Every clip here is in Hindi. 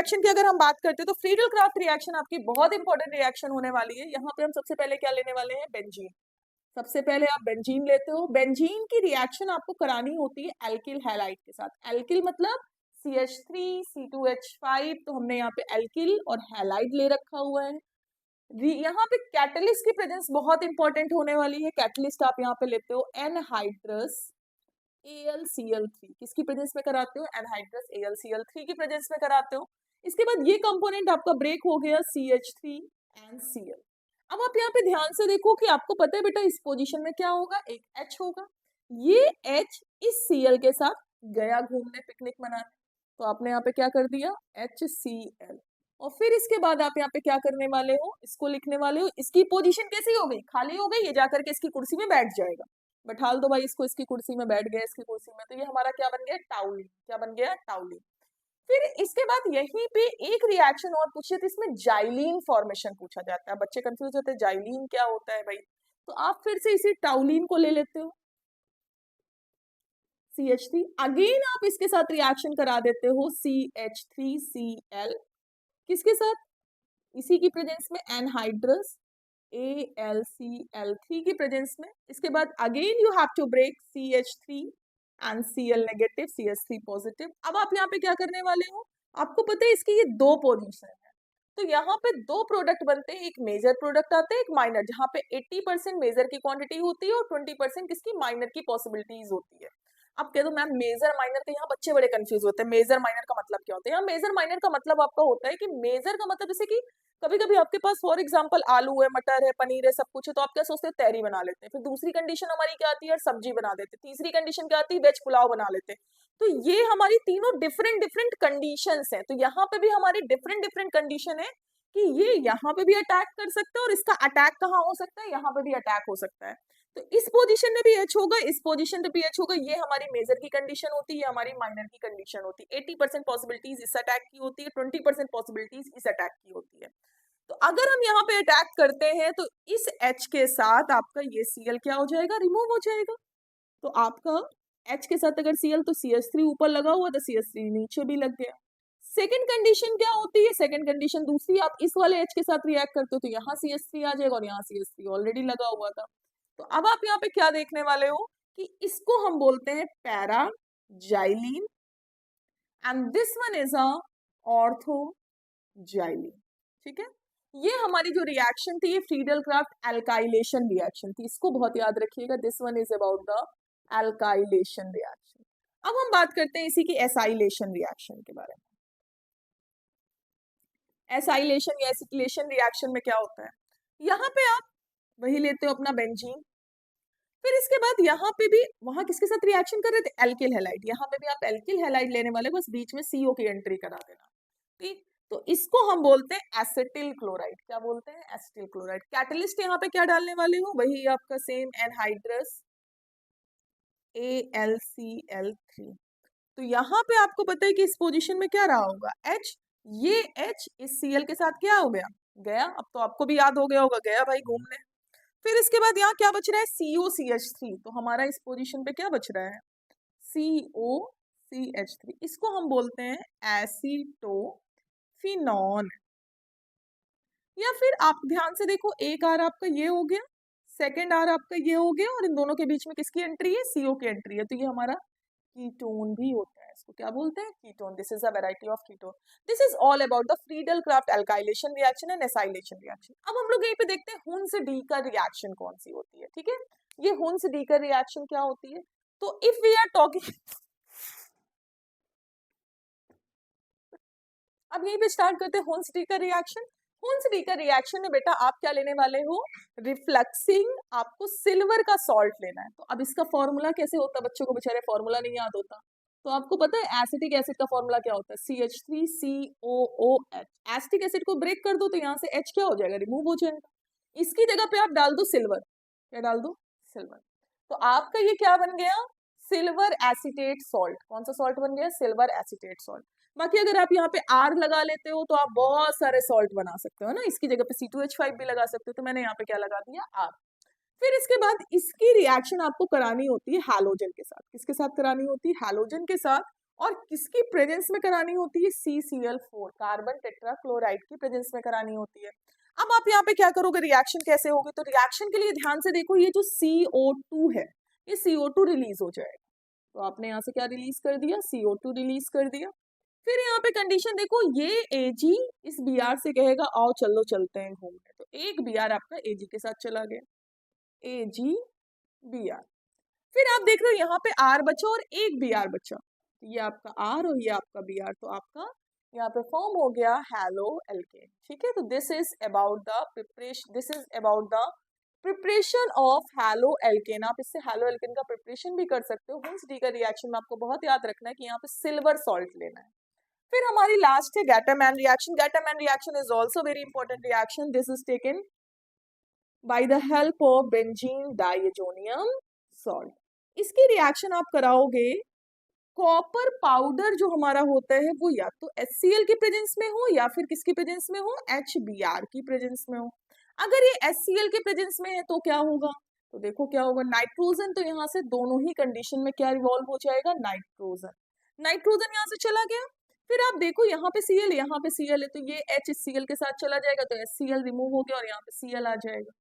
रिएक्शन की अगर हम बात करते हैं तो फ्रीडल क्राफ्ट रिएक्शन आपकी बहुत इंपॉर्टेंट रिएक्शन होने वाली है। यहाँ पे हम सबसे पहले क्या लेने वाले हैं, बेंजीन। सबसे पहले आप बेंजीन लेते हो। बेंजीन की रिएक्शन आपको करानी होती है एल्किल हैलाइड के साथ। एल्किल मतलब CH3 C2H5, तो हमने यहाँ पे एल्किल और हैलाइड ले रखा हुआ है। यहाँ पे कैटलिस्ट की प्रेजेंस बहुत इंपॉर्टेंट होने वाली है। कैटलिस्ट आप यहाँ पे लेते हो एनहाइड्रस AlCl3, किसकी प्रेजेंस में कराते हो, एनहाइड्रस AlCl3 की प्रेजेंस में कराते हो। इसके बाद ये कंपोनेंट आपका ब्रेक हो गया CH3 and Cl। अब आप यहाँ पे ध्यान से देखो कि आपको पता है बेटा इस पोजीशन में क्या होगा, एक H होगा। ये H इस Cl के साथ गया घूमने, पिकनिक मनाने, तो आपने यहाँ पे क्या कर दिया HCl। और फिर इसके बाद आप यहाँ पे क्या करने वाले हो, इसको लिखने वाले हो। इसकी पोजीशन कैसी हो गई, खाली हो गई, ये जाकर के इसकी कुर्सी में बैठ जाएगा। बैठाल दो भाई इसको, इसकी कुर्सी में बैठ गया, इसकी कुर्सी में, तो ये हमारा क्या बन गया, टाउलिन। क्या बन गया, टाउलिन। फिर इसके बाद यहीं पे एक रिएक्शन और पूछिए, तो इसमें जाइलीन फॉर्मेशन पूछा जाता है। बच्चे कंफ्यूज होते हैं जाइलीन क्या होता है भाई, तो आप फिर से इसी टाउलिन को ले लेते हो CH3। अगेन आप इसके साथ रिएक्शन करा देते हो CH3Cl, किसके साथ, इसी की प्रेजेंस में एनहाइड्रस AlCl3 की प्रेजेंस में। इसके बाद again you have to break CH3 and Cl negative CH3 positive. अब आप यहाँ पे क्या करने वाले हो, आपको पता है इसकी ये दो पोजीशन है, तो यहाँ पे दो प्रोडक्ट बनते हैं, एक मेजर प्रोडक्ट आता है, एक माइनर, जहाँ पे 80% मेजर की क्वांटिटी होती है और 20% किसकी, माइनर की पॉसिबिलिटीज होती है। अब कह दो मैम मेजर माइनर के, यहाँ बच्चे बड़े कंफ्यूज होते हैं, मेजर माइनर का मतलब क्या होता है। यहाँ मेजर माइनर का मतलब आपका होता है कि मेजर का मतलब जैसे कि कभी कभी आपके पास फॉर एग्जांपल आलू है, मटर है, पनीर है, सब कुछ है, तो आप क्या सोचते हैं, तहरी बना लेते हैं। फिर दूसरी कंडीशन हमारी क्या आती है, सब्जी बना देते हैं। तीसरी कंडीशन क्या आती है, वेज पुलाव बना लेते हैं। तो ये हमारी तीनों डिफरेंट डिफरेंट कंडीशंस हैं। तो यहाँ पे भी हमारी डिफरेंट डिफरेंट कंडीशन है कि ये यहाँ पे भी अटैक कर सकता है और इसका अटैक कहाँ हो सकता है, यहाँ पे भी अटैक हो सकता है। तो इस पोजीशन में भी H होगा, इस पोजीशन पे भी H होगा। ये हमारी मेजर की कंडीशन होती है, हमारी माइनर की कंडीशन होती है। 80% पॉसिबिलिटीज इस अटैक की होती है, 20% पॉसिबिलिटीज इस अटैक की होती है। तो अगर हम यहाँ पे अटैक करते हैं तो इस H के साथ आपका ये Cl क्या हो जाएगा, रिमूव हो जाएगा। तो आपका H के साथ अगर Cl, तो CH3 ऊपर लगा हुआ था, CH3 नीचे भी लग गया। सेकंड कंडीशन क्या होती है, सेकंड कंडीशन दूसरी, आप इस वाले H के साथ रिएक्ट करते हो तो यहाँ CH3 आ जाएगा और यहाँ CH3 ऑलरेडी लगा हुआ था। तो अब आप यहाँ पे क्या देखने वाले हो कि इसको हम बोलते हैं para xylene and this one is a ortho xylene. ठीक है, ये हमारी जो रिएक्शन थी ये फ्रीडल क्राफ्ट एल्काइलेशन रिएक्शन थी, इसको बहुत याद रखिएगा। This one is about the alkylation reaction. अब हम बात करते हैं इसी की एसाइलेशन रिएक्शन के बारे में। एसाइलेशन या एसिटिलेशन रिएक्शन में क्या होता है, यहाँ पे आप वही लेते हो अपना बेंजीन। फिर इसके बाद यहाँ पे भी, वहां किसके साथ रिएक्शन कर रहे थे, एल्किल हैलाइड, यहाँ पे भी आप एल्किल हैलाइड लेने वाले, बस बीच में CO की एंट्री करा देना। ठीक, तो इसको हम बोलते हैं एसिटिल क्लोराइड। क्या बोलते हैं, एसिटिल क्लोराइड। कैटलिस्ट यहाँ पे क्या डालने वाले हो, वही आपका सेम एनहाइड्रस AlCl3। तो यहाँ पे आपको पता है कि इस पोजीशन में क्या रहा होगा, H। ये H इस Cl के साथ क्या हो गया, गया। अब तो आपको भी याद हो गया होगा, गया भाई घूमने। फिर इसके बाद यहाँ क्या बच रहा है, COCH3। तो हमारा इस पोजीशन पे क्या बच रहा है, COCH3। इसको हम बोलते हैं एसीटोफिनॉन। या फिर आप ध्यान से देखो, एक R आपका ये हो गया, सेकेंड R आपका ये हो गया, और इन दोनों के बीच में किसकी एंट्री है, CO की एंट्री है। तो ये हमारा कीटोन भी होता है, इसको क्या बोलते हैं, ketone. This is a variety of ketone. This is all about the Friedel Crafts alkylation reaction and acylation reaction. अब हम लोग यहीं पे देखते हैं हुन्स-डीकर रिएक्शन कौन सी होती है। ठीक है, ये हुन्स-डीकर रिएक्शन क्या होती है, तो इफ वी आर टॉकिंग, अब यहीं पे स्टार्ट करते हैं हुन्स-डीकर रिएक्शन। हुन्स-डीकर रिएक्शन में बेटा आप क्या लेने वाले हो, रिफ्लक्सिंग, आपको सिल्वर का सॉल्ट लेना है। तो अब इसका फॉर्मूला कैसे होता है, बच्चों को बेचारे फॉर्मूला नहीं याद होता, तो आपको पता है एसिटिक एसिड का फॉर्मूला क्या होता है, CH3COOH। एसिटिक एसिड को ब्रेक कर दो तो यहाँ से H क्या हो जाएगा, रिमूव हो जाएगा। इसकी जगह पे आप डाल दो सिल्वर। क्या डाल दो, सिल्वर। तो आपका ये क्या बन गया, सिल्वर एसिटेट सॉल्ट। कौन सा सॉल्ट बन गया, सिल्वर एसिटेट सॉल्ट। बाकी अगर आप यहाँ पे R लगा लेते हो तो आप बहुत सारे सॉल्ट बना सकते हो ना, इसकी जगह पे C2H5 भी लगा सकते हो। तो मैंने यहाँ पे क्या लगा दिया, R। फिर इसके बाद इसकी रिएक्शन आपको करानी होती है हैलोजन के साथ। किसके साथ करानी होती है, हैलोजन के साथ। और किसकी प्रेजेंस में करानी होती है? CCl4, कार्बन टेट्राक्लोराइड की प्रेजेंस में करानी होती है। अब आप यहाँ पे क्या करोगे, रिएक्शन कैसे होगी? तो रिएक्शन के लिए ध्यान से देखो, ये जो CO2 है, ये CO2 रिलीज हो जाएगा। तो आपने यहाँ से क्या रिलीज कर दिया? CO2 रिलीज कर दिया। फिर यहाँ पे कंडीशन देखो, ये Ag इस Br से कहेगा आओ चलो चलते हैं घूमने, तो एक Br आपका Ag के साथ चला गया, AgBr। फिर आप देख रहे हो यहाँ पे R बचा और एक Br बचा, तो ये आपका R और ये आपका Br, तो आपका यहाँ पे फॉर्म हो गया हैलो एल्केन। ठीक है, तो this is about the preparation of halo alkane. आप इससे हैलो एल्केन का प्रिपरेशन भी कर सकते हो। हुंस डी का रिएक्शन में आपको बहुत याद रखना है कि यहाँ पे सिल्वर सॉल्ट लेना है। फिर हमारी लास्ट है Gattermann reaction. Gattermann reaction is also very important reaction. This is taken by the help of benzene diazonium salt. इसकी रिएक्शन आप कराओगे, कॉपर पाउडर जो हमारा होता है वो या तो HCl की प्रेजेंस में हो या फिर किसकी प्रेजेंस में हो? HBr की प्रेजेंस में हो। अगर ये HCl के प्रेजेंस में है तो क्या होगा? तो देखो क्या होगा, नाइट्रोजन, तो यहाँ से दोनों ही कंडीशन में क्या रिवॉल्व हो जाएगा? नाइट्रोजन। नाइट्रोजन यहाँ से चला गया। फिर आप देखो यहाँ पे Cl, यहाँ पे Cl है, तो ये HCl के साथ चला जाएगा, तो HCl रिमूव हो गया और यहाँ पे Cl आ जाएगा।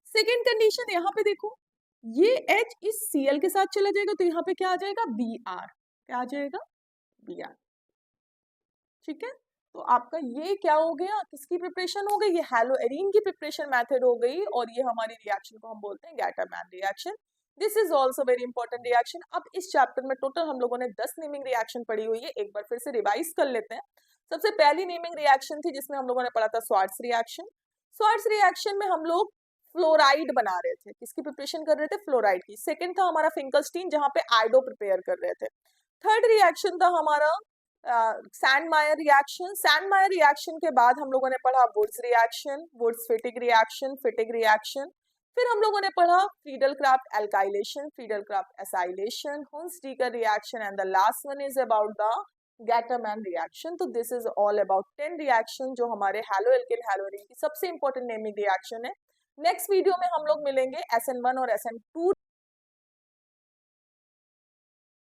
सेकेंड कंडीशन यहाँ पे देखो, ये H इस Cl के साथ चला जाएगा, तो यहाँ पे क्या आ जाएगा? Br। क्या आ जाएगा? Br। ठीक है, तो आपका ये क्या हो गया? किसकी प्रिपरेशन हो गई? ये हैलोएरीन की प्रिपरेशन मेथड हो गई, और ये हमारी रिएक्शन को हम बोलते हैं Gattermann reaction. This is also very important reaction. अब इस चैप्टर में टोटल हम लोगों ने 10 नेमिंग रिएक्शन पढ़ी हुई है। एक बार फिर से रिवाइज कर लेते हैं। सबसे पहली नेमिंग रिएक्शन थी जिसमें हम लोगों ने पढ़ा था स्वार्ट्स रिएक्शन। स्वार्ट्स रिएक्शन में हम लोग फ्लोराइड बना रहे थे। किसकी प्रिपरेशन कर रहे थे? फ्लोराइड की। सेकंड था हमारा फिंकलस्टीन, जहां पे आइडो प्रिपेयर कर रहे थे। थर्ड रिएक्शन था हमारा सैंडमायर रिएक्शन। सैंडमायर रिएक्शन के बाद हम लोगों ने पढ़ा Wurtz reaction, Wurtz Fittig reaction, Fittig reaction. फिर हम लोगों ने पढ़ा Friedel Crafts alkylation, Friedel Crafts acylation, Hunsdiecker reaction, and the last one is about the Gattermann reaction. तो this is all about 10 reaction जो हमारे हैलो एल्केन हैलोएरीन की सबसे इंपॉर्टेंट नेमिंग रिएक्शन है। नेक्स्ट वीडियो में हम लोग मिलेंगे SN1 और SN2